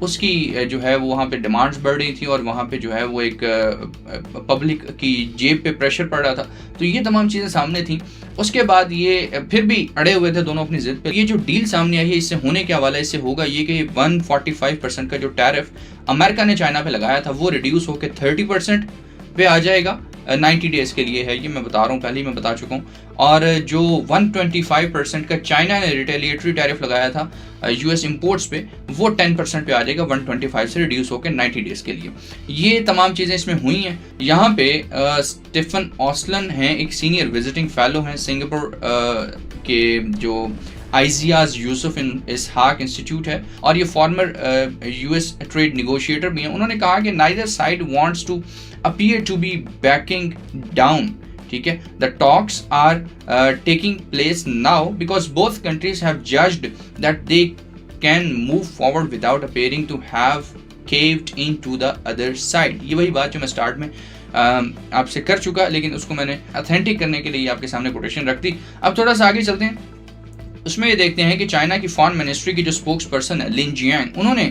اس کی جو ہے وہ وہاں پہ ڈیمانڈز بڑھ رہی تھی اور وہاں پہ جو ہے وہ ایک پبلک کی جیب پہ پریشر پڑ رہا تھا. تو یہ تمام چیزیں سامنے تھیں. اس کے بعد یہ پھر بھی اڑے ہوئے تھے دونوں اپنی ضد پہ. یہ جو ڈیل سامنے آئی ہے اس سے ہونے کیا والا ہے, اس سے ہوگا یہ کہ 145% کا جو ٹیرف امریکہ نے چائنا پہ لگایا تھا وہ ریڈیوس ہو کے 30% پہ آ جائے گا. 90 ڈیز کے لیے ہے, یہ میں بتا رہا ہوں, پہلے ہی میں بتا چکا ہوں. اور جو 125% کا چائنا نے ریٹیلیٹری ٹیرف لگایا تھا یو ایس امپورٹس پہ, وہ 10% پہ آ جائے گا 125 سے ریڈیوس ہو کے 90 ڈیز کے لیے. یہ تمام چیزیں اس میں ہوئی ہیں. یہاں پہ اسٹیفن آسلن ہیں, ایک سینئر وزٹنگ فیلو ہیں سنگاپور کے جو آئزیاز یوسف اسحاق انسٹیٹیوٹ ہے, اور یہ former U S trade negotiator بھی ہیں. انہوں نے کہا کہ neither side wants to appear to be backing down. ٹھیک ہے, the talks are taking place now because both countries have judged that they can move forward without appearing to have caved into the other side. یہ وہی بات جو میں start میں آپ سے کر چکا, لیکن اس کو میں نے اتھینٹک کرنے کے لیے آپ کے سامنے کوٹیشن رکھ دی. اب تھوڑا سا آگے چلتے ہیں. اس میں یہ دیکھتے ہیں کہ چائنا کی فارن منسٹری کی جو اسپوکس پرسن ہے لن جیانگ, انہوں نے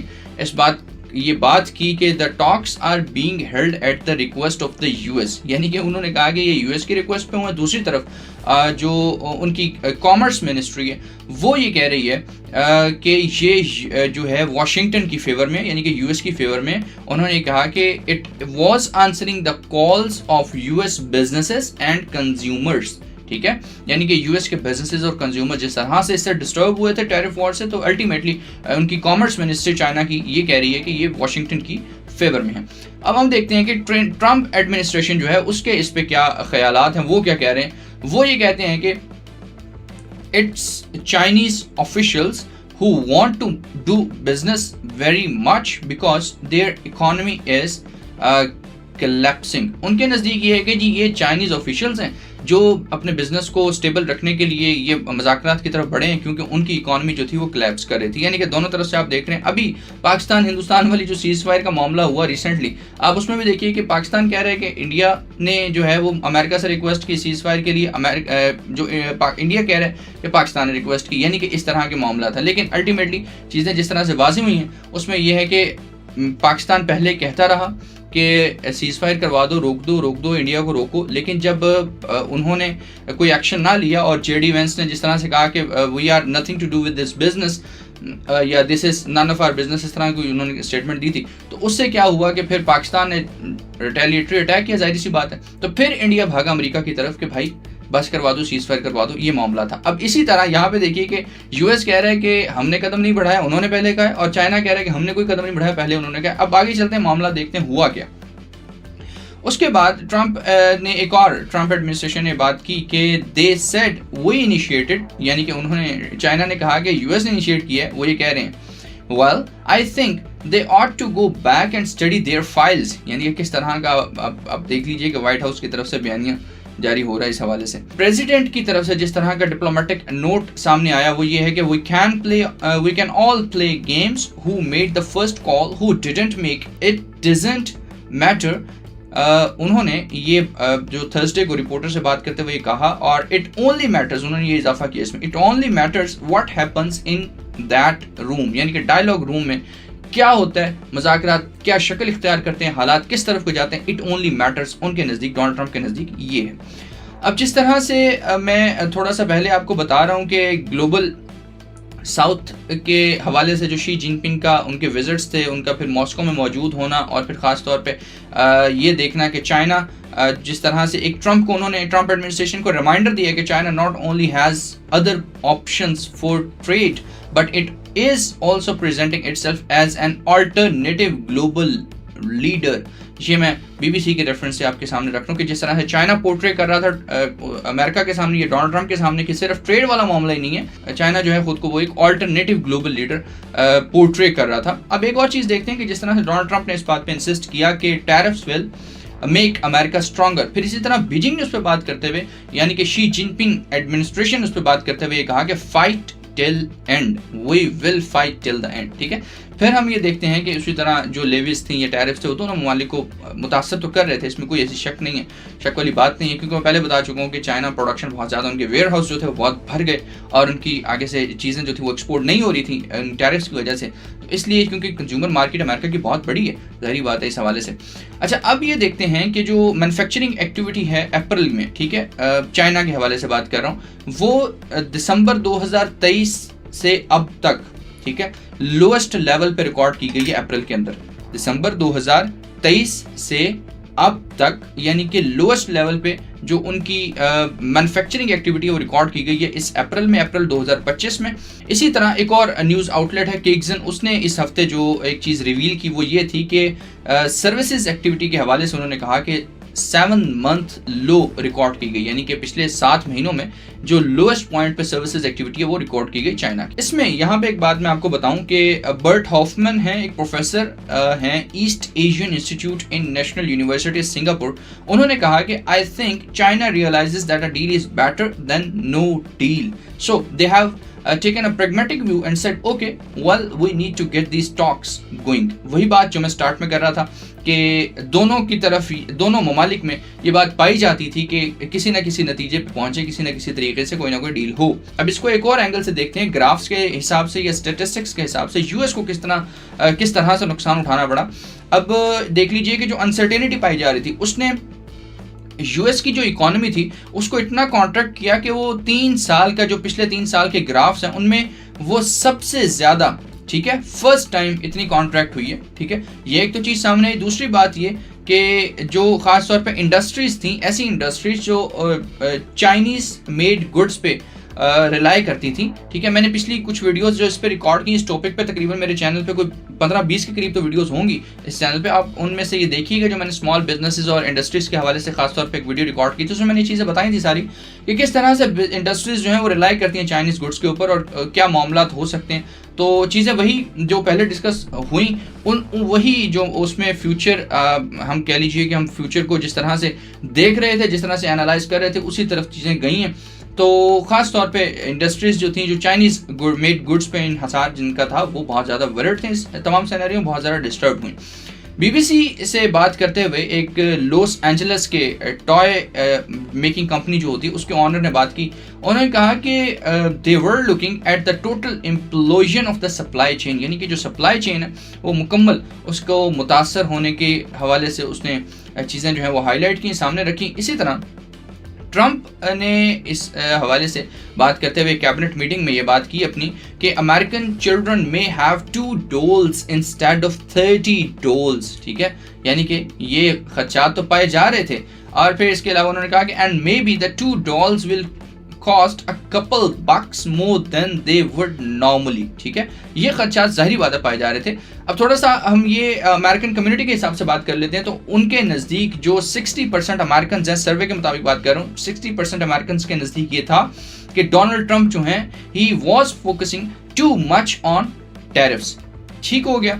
یہ بات کی کہ the talks are being held at the request of the US. یعنی کہ انہوں نے کہا کہ یہ US کی ریکویسٹ پہ ہوئے. دوسری طرف جو ان کی کامرس منسٹری ہے وہ یہ کہہ رہی ہے کہ یہ جو ہے واشنگٹن کی فیور میں, یعنی کہ US کی فیور میں. انہوں نے کہا کہ it was answering the calls of US businesses and consumers. ٹھیک ہے, یعنی کہ یو ایس کے بزنسز اور کنزیومر جس طرح سے اس سے ڈسٹرب ہوئے تھے ٹیرف وار سے, تو الٹیمیٹلی ان کی کامرس منسٹری چائنا کی یہ کہہ رہی ہے کہ یہ واشنگٹن کی فیور میں ہے. اب ہم دیکھتے ہیں کہ ٹرمپ ایڈمنسٹریشن جو ہے اس کے اس پہ کیا خیالات ہیں, وہ کیا کہہ رہے ہیں. وہ یہ کہتے ہیں کہ it's Chinese officials who want to do business very much because their economy is collapsing. ان کے نزدیک یہ ہے کہ جی یہ چائنیز آفیشلز ہیں جو اپنے بزنس کو اسٹیبل رکھنے کے لیے یہ مذاکرات کی طرف بڑھے ہیں, کیونکہ ان کی اکانومی جو تھی وہ کلیپس کر رہی تھی. یعنی کہ دونوں طرف سے آپ دیکھ رہے ہیں. ابھی پاکستان ہندوستان والی جو سیز فائر کا معاملہ ہوا ریسنٹلی, آپ اس میں بھی دیکھیے کہ پاکستان کہہ رہے ہیں کہ انڈیا نے جو ہے وہ امریکہ سے ریکویسٹ کی سیز فائر کے لیے, جو انڈیا کہہ رہا ہے کہ پاکستان نے ریکویسٹ کی. یعنی کہ اس طرح کے معاملہ تھا. لیکن الٹیمیٹلی چیزیں جس طرح سے واضح ہوئی ہیں اس میں یہ ہے کہ پاکستان پہلے کہتا رہا کہ سیز فائر کروا دو, روک دو انڈیا کو روکو, لیکن جب انہوں نے کوئی ایکشن نہ لیا اور جے ڈی وینس نے جس طرح سے کہا کہ we are nothing to do with this business یا this is none of are business, اس طرح کی انہوں نے اسٹیٹمنٹ دی تھی, تو اس سے کیا ہوا کہ پھر پاکستان نے ریٹیلیٹری اٹیک کیا, ظاہر سی بات ہے. تو پھر انڈیا بھاگا امریکہ کی طرف کہ بھائی بس کروا دو, سیز فائر کروا دو. یہ معاملہ تھا. اب اسی طرح یہاں پہ دیکھیے کہ یو ایس کہہ رہا ہے کہ ہم نے قدم نہیں بڑھایا, انہوں نے پہلے کہا ہے, اور چائنا کہہ رہا ہے کہ ہم نے کوئی قدم نہیں بڑھایا, پہلے انہوں نے کہا. اب آگے چلتے ہیں, معاملہ دیکھتے ہیں ہوا کیا. اس کے بعد ٹرمپ نے ایک اور ٹرمپ ایڈمنسٹریشن نے بات کی کہ دے سیڈ وی انیشیٹڈ, یعنی کہ انہوں نے چائنا نے کہا کہ یو ایس نے انیشیٹ کیا ہے. وہ یہ کہہ رہے ہیں well I think they ought to go back and study their files. یعنی کہ کس طرح کا اب دیکھ لیجئے کہ وائٹ ہاؤس کی طرف سے بیانیہ جاری ہو رہا ہے اس حوالے سے. پریزیڈنٹ کی طرف سے جس طرح کا ڈپلومیٹک نوٹ سامنے آیا وہ یہ ہے کہ we can all play games, who made the first call, who didn't make it doesn't matter. انہوں نے یہ جو تھرسڈے کو رپورٹر سے بات کرتے ہوئے یہ کہا, اور اٹ اونلی میٹرز, انہوں نے یہ اضافہ کیا اس میں, it only matters what happens in that room. یعنی کہ ڈائلاگ روم میں کیا ہوتا ہے, مذاکرات کیا شکل اختیار کرتے ہیں, حالات کس طرف کو جاتے ہیں, اٹ اونلی میٹرز ان کے نزدیک, ڈونلڈ ٹرمپ کے نزدیک یہ ہے. اب جس طرح سے میں تھوڑا سا پہلے آپ کو بتا رہا ہوں کہ گلوبل ساؤتھ کے حوالے سے جو شی جن پنگ کا ان کے وزٹس تھے, ان کا پھر ماسکو میں موجود ہونا, اور پھر خاص طور پہ یہ دیکھنا کہ چائنا جس طرح سے ایک ٹرمپ کو انہوں نے ٹرمپ ایڈمنسٹریشن کو ریمائنڈر دیا کہ China not only has other options for trade but it is also presenting itself as an alternative global leader. یہ میں بی بی سی کے ریفرنس سے آپ کے سامنے رکھ رہا ہوں کہ جس طرح سے چائنا پورٹری کر رہا تھا امریکہ کے سامنے, یہ ڈونلڈ ٹرمپ کے سامنے, کہ صرف ٹریڈ والا معاملہ ہی نہیں ہے, چائنا جو ہے خود کو وہ ایک آلٹرنیٹیو گلوبل لیڈر پورٹری کر رہا تھا. اب ایک اور چیز دیکھتے ہیں کہ جس طرح سے ڈونلڈ ٹرمپ نے اس بات پہ انسسٹ کیا کہ tariffs will make America stronger. پھر اسی طرح بیجنگ نے اس پہ بات کرتے ہوئے, یعنی کہ شی جن پنگ ایڈمنسٹریشن اس پہ بات کرتے ہوئے یہ کہا کہ fight till end, we will fight till the end. ٹھیک ہے, پھر ہم یہ دیکھتے ہیں کہ اسی طرح جو لیویز تھیں یا ٹیرفس تھے وہ دونوں ممالک کو متاثر تو کر رہے تھے، اس میں کوئی ایسی شک نہیں ہے، شک والی بات نہیں ہے، کیونکہ میں پہلے بتا چکا ہوں کہ چائنا پروڈکشن بہت زیادہ، ان کے ویئر ہاؤس جو تھے وہ بہت بھر گئے اور ان کی آگے سے چیزیں جو تھیں وہ ایکسپورٹ نہیں ہو رہی تھیں ٹیرفس کی وجہ سے، تو اس لیے کیونکہ کنزیومر مارکیٹ امریکہ کی بہت بڑی ہے، ظاہری بات ہے اس حوالے سے۔ اچھا اب یہ دیکھتے ہیں کہ جو مینوفیکچرنگ ایکٹیویٹی ہے اپریل میں، ٹھیک ہے، چائنا کے حوالے سے بات کر رہا ہوں، وہ دسمبر 2023 سے اب تک، ٹھیک ہے، لوئسٹ لیول پہ ریکارڈ کی گئی ہے اپریل کے اندر، دسمبر 2023 سے اب تک، یعنی کہ لوئسٹ لیول پہ جو ان کی مینوفیکچرنگ ایکٹیویٹی ہے وہ ریکارڈ کی گئی ہے اس اپریل میں، اپریل 2025 میں۔ اسی طرح ایک اور نیوز آؤٹ لیٹ ہے کیگزن، اس نے اس ہفتے جو ایک چیز ریویل کی وہ یہ تھی کہ سروسز ایکٹیویٹی کے حوالے سے انہوں نے کہا کہ 7 منتھ لو ریکارڈ کی گئی، یعنی کہ پچھلے 7 مہینوں میں جو لوئسٹ پوائنٹ پہ سروسز ایکٹیویٹی ہے وہ ریکارڈ کی گئی چائنا کی۔ اس میں یہاں پہ ایک بات میں آپ کو بتاؤں کہ برٹ ہافمن ہیں، ایک پروفیسر ہیں East Asian Institute in National University Singapore, انہوں نے کہا کہ I think China realises that a deal is better than no deal, so they have taken a pragmatic view and said okay well we need to get these talks going۔ وہی بات جو میں start میں کر رہا تھا کہ دونوں کی طرف، دونوں ممالک میں یہ بات پائی جاتی تھی کہ کسی نہ کسی نتیجے پہ پہنچے، کسی نہ کسی طریقے سے کوئی نہ کوئی ڈیل ہو۔ اب اس کو ایک اور اینگل سے دیکھتے ہیں، گرافس کے حساب سے یا اسٹیٹسٹکس کے حساب سے یو ایس کو کس طرح سے نقصان اٹھانا پڑا۔ اب دیکھ لیجئے کہ جو انسرٹینٹی پائی جا رہی تھی اس نے یو ایس کی جو اکانومی تھی اس کو اتنا کانٹریکٹ کیا کہ وہ 3 سال کا جو پچھلے 3 سال کے گرافس ہیں ان میں وہ سب سے زیادہ، ٹھیک ہے، فرسٹ ٹائم اتنی کانٹریکٹ ہوئی ہے، ٹھیک ہے، یہ ایک تو چیز سامنے آئی۔ دوسری بات یہ کہ جو خاص طور پہ انڈسٹریز تھیں، ایسی انڈسٹریز جو چائنیز میڈ گڈس پہ ریلائی کرتی تھیں، ٹھیک ہے، میں نے پچھلی کچھ ویڈیوز جو اس پہ ریکارڈ کی اس ٹاپک پہ، تقریباً میرے چینل پہ کوئی 15-20 کے قریب تو ویڈیوز ہوں گی اس چینل پہ، آپ ان میں سے یہ دیکھیے گا جو میں نے اسمال بزنسز اور انڈسٹریز کے حوالے سے خاص طور پہ ایک ویڈیو ریکارڈ کی تھی، اس میں نے یہ چیزیں بتائی تھی ساری کہ کس طرح سے انڈسٹریز جو ہیں وہ ریلائی کرتی ہیں چائنیز گڈس کے اوپر اور کیا معاملات ہو سکتے ہیں۔ تو چیزیں وہی جو پہلے ڈسکس ہوئیں، وہی جو اس میں فیوچر، ہم کہہ لیجئے کہ ہم فیوچر کو جس طرح سے دیکھ رہے تھے، جس طرح سے انالائز کر رہے تھے، اسی طرف چیزیں گئی ہیں۔ تو خاص طور پہ انڈسٹریز جو تھیں، جو چائنیز میڈ گڈس پہ انحصار جن کا تھا، وہ بہت زیادہ ورڈ تھے، اس تمام سینیریو بہت زیادہ ڈسٹرب ہوئیں۔ بی بی سی سے بات کرتے ہوئے ایک لاس اینجلس کے ٹوائے میکنگ کمپنی جو ہوتی ہے اس کے آنر نے بات کی، انہوں نے کہا کہ they were looking at the total implosion of the supply chain، یعنی کہ جو سپلائی چین ہے وہ مکمل اس کو متاثر ہونے کے حوالے سے اس نے چیزیں جو ہیں وہ ہائی لائٹ کی، سامنے رکھی۔ اسی طرح ٹرمپ نے اس حوالے سے بات کرتے ہوئے کیبنٹ میٹنگ میں یہ بات کی اپنی کہ امریکن چلڈرن میں have 2 dolls instead of 30 dolls، ٹھیک ہے، یعنی کہ یہ خدشات تو پائے جا رہے تھے۔ اور پھر اس کے علاوہ انہوں نے کہا کہ and may be the 2 dolls will cost a couple bucks more than they would normally، ٹھیک ہے، یہ خدشات ظاہری بات ہے پائے جا رہے تھے۔ اب تھوڑا سا ہم یہ امریکن کمیونٹی کے حساب سے بات کر لیتے ہیں، تو ان کے نزدیک جو 60% امریکنز ہیں، سروے کے مطابق بات کر رہا ہوں، 60% امریکنز کے نزدیک یہ تھا کہ ڈونلڈ ٹرمپ جو ہیں he was focusing too much on tariffs, ٹھیک ہو گیا۔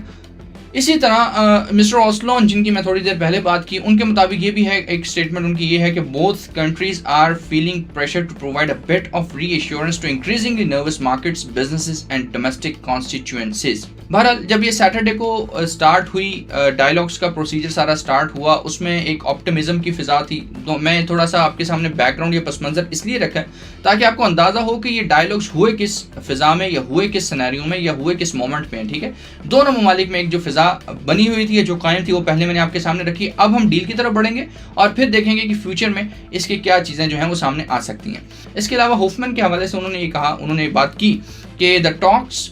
اسی طرح مسٹر اوسلون جن کی میں تھوڑی دیر پہلے بات کی، ان کے مطابق یہ بھی ہے، ایک اسٹیٹمنٹ ان کی یہ ہے کہ both countries are feeling pressure to provide a bit of reassurance to increasingly nervous markets, businesses and domestic constituencies۔ بہرحال جب یہ سیٹرڈے کو سٹارٹ ہوئی، ڈائلاگس کا پروسیجر سارا سٹارٹ ہوا، اس میں ایک آپٹیمزم کی فضا تھی، تو میں تھوڑا سا آپ کے سامنے بیک گراؤنڈ یا پس منظر اس لیے رکھا ہے تاکہ آپ کو اندازہ ہو کہ یہ ڈائلاگس ہوئے کس فضا میں یا ہوئے کس سینیریو میں یا ہوئے کس مومنٹ میں، ٹھیک ہے۔ دونوں ممالک میں ایک جو فضا بنی ہوئی تھی، جو قائم تھی، وہ پہلے میں نے آپ کے سامنے رکھی۔ اب ہم ڈیل کی طرف بڑھیں گے اور پھر دیکھیں گے کہ فیوچر میں اس کی کیا چیزیں جو ہیں وہ سامنے آ سکتی ہیں۔ اس کے علاوہ ہوفمن کے حوالے سے انہوں نے یہ کہا، انہوں نے بات کی کہ the talks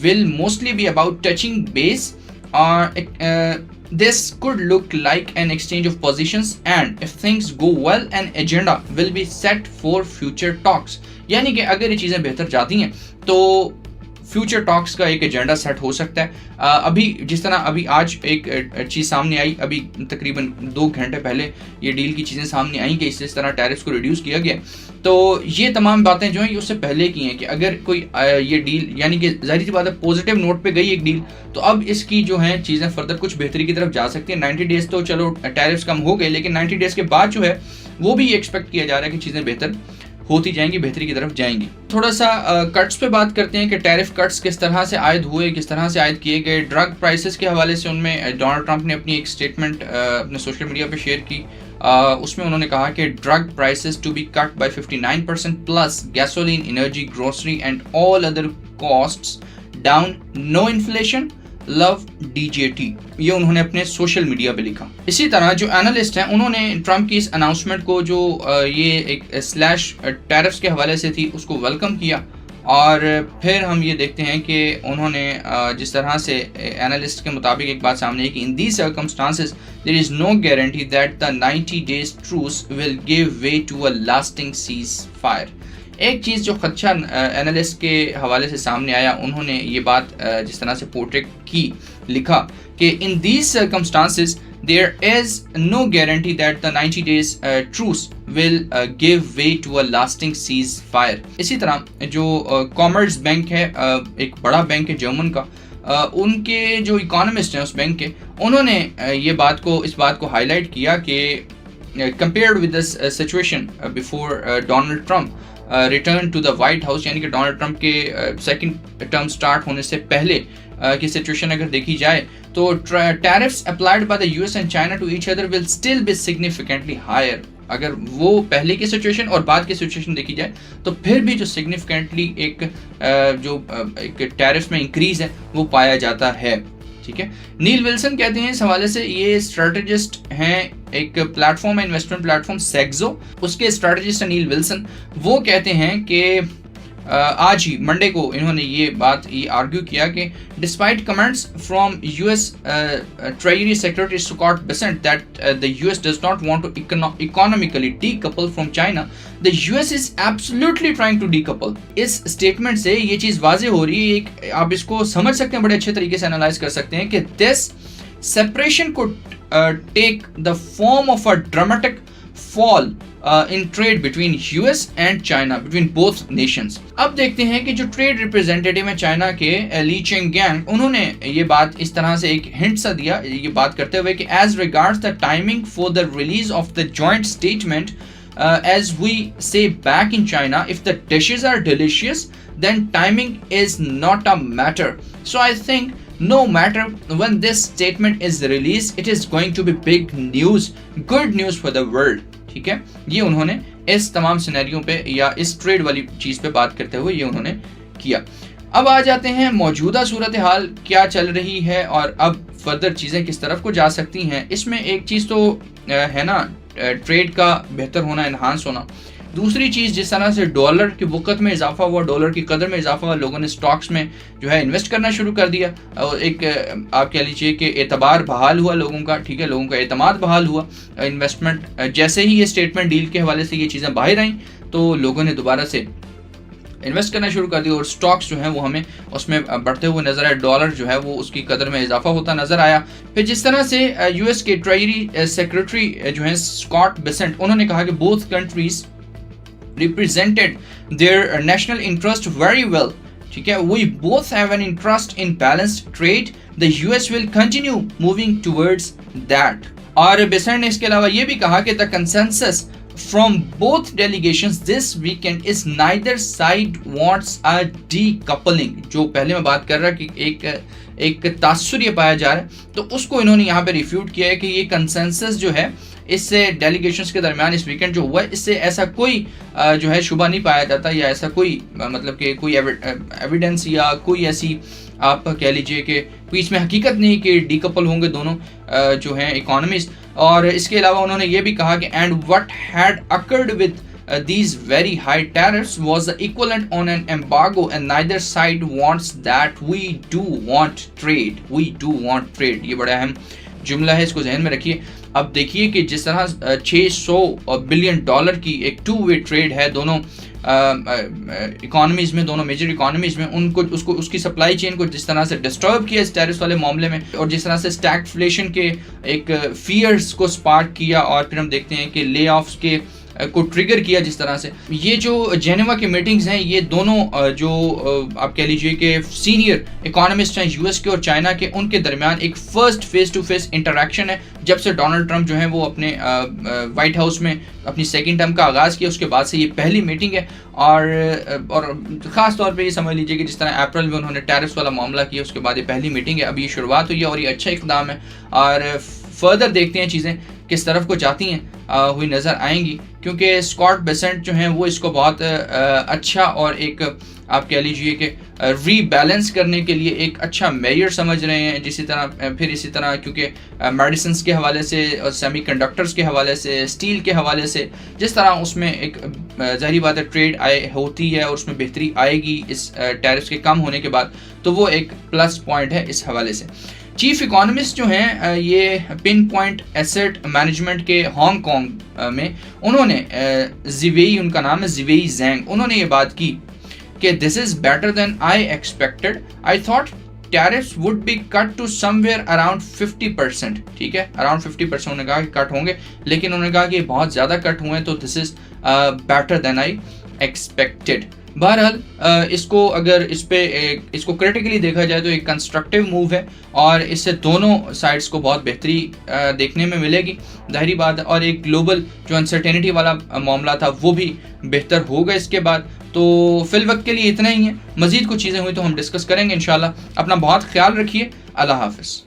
will mostly be about touching base this could look like an exchange of positions and if things go well an agenda will be set for future talks، یعنی کہ اگر یہ چیزیں بہتر جاتی ہیں تو فیوچر ٹاکس کا ایک ایجنڈا سیٹ ہو سکتا ہے۔ ابھی جس طرح ابھی آج ایک چیز سامنے آئی، ابھی تقریباً 2 گھنٹے پہلے یہ ڈیل کی چیزیں سامنے آئیں کہ اس طرح ٹیرفس کو ریڈیوس کیا گیا، تو یہ تمام باتیں جو ہیں یہ اس سے پہلے کی ہیں کہ اگر کوئی یہ ڈیل، یعنی کہ ظاہری سی بات ہے پازیٹیو نوٹ پہ گئی ایک ڈیل، تو اب اس کی جو ہیں چیزیں فردر کچھ بہتری کی طرف جا سکتی ہیں۔ 90 ڈیز تو چلو ٹیرفس کم ہو گئے، لیکن 90 ڈیز کے بعد جو ہے وہ بھی ایکسپیکٹ کیا جا رہا ہے کہ چیزیں بہتر ہوتی جائیں گی, بہتری کی طرف جائیں گی. تھوڑا سا کٹس پہ بات کرتے ہیں کہ ٹیرف کٹس کس طرح سے عائد ہوئے, کس طرح سے عائد کیے گئے. ڈرگ پرائسز کے حوالے سے ان میں ڈونلڈ ٹرمپ نے اپنی ایک اسٹیٹمنٹ اپنے سوشل میڈیا پہ شیئر کی. اس میں انہوں نے کہا کہ drug prices to be cut by 59% plus gasoline, energy, grocery and all other costs down, no inflation, love DJT. یہ انہوں نے اپنے سوشل میڈیا پہ لکھا. اسی طرح جو اینالسٹ ہیں انہوں نے ٹرمپ کی اس اناؤنسمنٹ کو جو یہ ایک سلیش ٹیرفس کے حوالے سے تھی اس کو ویلکم کیا. اور پھر ہم یہ دیکھتے ہیں کہ انہوں نے جس طرح سے اینالسٹ کے مطابق ایک بات سامنے ہے کہ in these circumstances there is no guarantee that the 90 days truce will give way to a lasting ceasefire. ایک چیز جو خدشہ اینالسٹ کے حوالے سے سامنے آیا, انہوں نے یہ بات جس طرح سے پورٹریٹ کی, لکھا کہ in these circumstances there is no guarantee that the 90 days truce will give way to a lasting ceasefire. اسی طرح جو کامرس بینک ہے, ایک بڑا بینک ہے جرمن کا, ان کے جو اکانومسٹ ہیں اس بینک کے, انہوں نے اس بات کو ہائی لائٹ کیا کہ compared with this situation before Donald Trump return to the White House, یعنی کہ ڈونلڈ ٹرمپ کے سیکنڈ ٹرم سٹارٹ ہونے سے پہلے کی سچویشن اگر دیکھی جائے تو tariffs applied by the US and China to each other will still be significantly higher. اگر وہ پہلے کی سچویشن اور بعد کی سچویشن دیکھی جائے تو پھر بھی جو سگنیفیکنٹلی ایک ٹیرفس میں انکریز ہے وہ پایا جاتا ہے. ٹھیک ہے. نیل ولسن کہتے ہیں اس حوالے سے, یہ اسٹریٹجسٹ ہیں, ایک پلیٹ فارم ہے انویسٹمنٹ پلیٹ فارم سیگزو, اس کے اسٹریٹجسٹ ہیں نیل ولسن. وہ کہتے ہیں کہ آج ہی منڈے کو انہوں نے یہ آرگیو کیا کہ despite comments from US Treasury Secretary Scott Bessent that the US does not want to economically decouple from China, the US is absolutely trying to decouple. اس اسٹیٹمنٹ سے یہ چیز واضح ہو رہی ہے, آپ اس کو سمجھ سکتے ہیں, بڑے اچھے طریقے سے انالائز کر سکتے ہیں کہ this separation could take the form of a dramatic fall in trade between US and China, between both nations. اب دیکھتے ہیں کہ جو ٹریڈ ریپرزینٹیٹیو ہیں چائنا کے, لی چینگ گینگ, انہوں نے یہ بات اس طرح سے ایک ہنٹ سا دیا, یہ بات کرتے ہوئے کہ as regards the timing for the release of the joint statement, as we say back in China, if the dishes are delicious then timing is not a matter. So I think no matter when this statement is released, it is going to be big news, good news for the world. ٹھیک ہے. یہ انہوں نے اس تمام سینیریوں پہ یا اس trade والی چیز پہ بات کرتے ہوئے یہ انہوں نے کیا. اب آ جاتے ہیں موجودہ صورتحال کیا چل رہی ہے اور اب فردر چیزیں کس طرف کو جا سکتی ہیں. اس میں ایک چیز تو ہے نا, ٹریڈ کا بہتر ہونا, انہانس ہونا. دوسری چیز جس طرح سے ڈالر کی وقت میں اضافہ ہوا, ڈالر کی قدر میں اضافہ ہوا, لوگوں نے سٹاکس میں جو ہے انویسٹ کرنا شروع کر دیا, اور ایک آپ کہہ لیجیے کہ اعتبار بحال ہوا لوگوں کا. ٹھیک ہے, لوگوں کا اعتماد بحال ہوا. انویسٹمنٹ جیسے ہی یہ اسٹیٹمنٹ ڈیل کے حوالے سے یہ چیزیں باہر آئیں تو لوگوں نے دوبارہ سے انویسٹ کرنا شروع کر دیا, اور سٹاکس جو ہیں وہ ہمیں اس میں بڑھتے ہوئے نظر آئے. ڈالر جو ہے وہ اس کی قدر میں اضافہ ہوتا نظر آیا. پھر جس طرح سے US کے ٹریجری سیکرٹری جو ہیں اسکاٹ بیسنٹ, انہوں نے کہا کہ both countries represented their national interest very well. ٹھیک ہے, we both have an interest in balanced trade. The US will continue moving towards that. اور بیسنٹ نے اس کے علاوہ یہ بھی کہا کہ the consensus from both delegations this weekend is neither side wants a decoupling. جو پہلے میں بات کر رہا کہ ایک تاثر یہ پایا جا رہا ہے, تو اس کو انہوں نے یہاں پہ ریفیوٹ کیا ہے کہ یہ کنسنسس جو ہے اس سے ڈیلیگیشنز کے درمیان اس ویکنڈ جو ہوا ہے, اس سے ایسا کوئی جو ہے شبہ نہیں پایا جاتا, یا ایسا کوئی مطلب کہ کوئی ایویڈنس یا کوئی ایسی آپ کہہ لیجئے کہ کوئی اس میں حقیقت نہیں کہ ڈی کپل ہوں گے دونوں جو ہیں اکانومیز. اور اس کے علاوہ انہوں نے یہ بھی کہا کہ and what had occurred with these very high tariffs was the equivalent on an embargo, and neither side wants that. We do want trade. We do want trade. یہ بڑا اہم جملہ ہے, اس کو ذہن میں رکھیے. اب دیکھیے کہ جس طرح $600 بلین کی ایک ٹو وے ٹریڈ ہے دونوں اکانومیز میں, دونوں میجر اکانومیز میں, ان کو اس کی سپلائی چین کو جس طرح سے ڈسٹرب کیا اس ٹیرفس والے معاملے میں, اور جس طرح سے اسٹیگفلیشن کے ایک فیئرز کو سپارک کیا, اور پھر ہم دیکھتے ہیں کہ لے آفس کے کو ٹریگر کیا جس طرح سے. یہ جو جنیوا کی میٹنگز ہیں یہ دونوں جو آپ کہہ لیجئے کہ سینئر اکانومسٹ ہیں یو ایس کے اور چائنا کے, ان کے درمیان ایک first face to face interaction ہے جب سے ڈونلڈ ٹرمپ جو ہیں وہ اپنے وائٹ ہاؤس میں اپنی سیکنڈ ٹرم کا آغاز کیا, اس کے بعد سے یہ پہلی میٹنگ ہے. اور خاص طور پہ یہ سمجھ لیجیے کہ جس طرح اپریل میں انہوں نے ٹیرفس والا معاملہ کیا, اس کے بعد یہ پہلی میٹنگ ہے. ابھی یہ شروعات ہوئی ہے اور یہ اچھا اقدام ہے, اور فردر دیکھتے ہیں چیزیں کس طرف کو جاتی ہیں ہوئی نظر آئیں گی, کیونکہ اسکاٹ بیسنٹ جو ہیں وہ اس کو بہت اچھا اور ایک آپ کہہ لیجئے کہ ری بیلنس کرنے کے لیے ایک اچھا میئر سمجھ رہے ہیں. اسی طرح کیونکہ میڈیسنس کے حوالے سے, سیمی کنڈکٹرز کے حوالے سے, اسٹیل کے حوالے سے, جس طرح اس میں ایک ظاہری بات ہے ٹریڈ ہوتی ہے اور اس میں بہتری آئے گی اس ٹیرفس کے کم ہونے کے بعد, تو وہ ایک پلس پوائنٹ ہے اس حوالے سے. چیف اکانومسٹ جو ہیں یہ پن پوائنٹ ایسٹ مینجمنٹ کے ہانگ کانگ میں, انہوں نے زیوئی, ان کا نام ہے زیوئی زینگ, انہوں نے یہ بات کی کہ this is better than I expected. I thought tariffs would be cut to somewhere around 50%. ٹھیک ہے, اراؤنڈ 50% انہوں نے کہا کہ کٹ ہوں گے, لیکن انہوں نے کہا کہ یہ بہت زیادہ کٹ ہوئے ہیں, تو دس is better than I expected. بہرحال اس کو اگر اس کو کریٹیکلی دیکھا جائے تو ایک کنسٹرکٹیو موو ہے, اور اس سے دونوں سائڈز کو بہت بہتری دیکھنے میں ملے گی, ظاہری بات ہے. اور ایک گلوبل جو انسرٹینٹی والا معاملہ تھا وہ بھی بہتر ہوگا اس کے بعد. تو فی الوقت کے لیے اتنا ہی ہے, مزید کچھ چیزیں ہوئی تو ہم ڈسکس کریں گے انشاءاللہ. اپنا بہت خیال رکھیے, اللہ حافظ.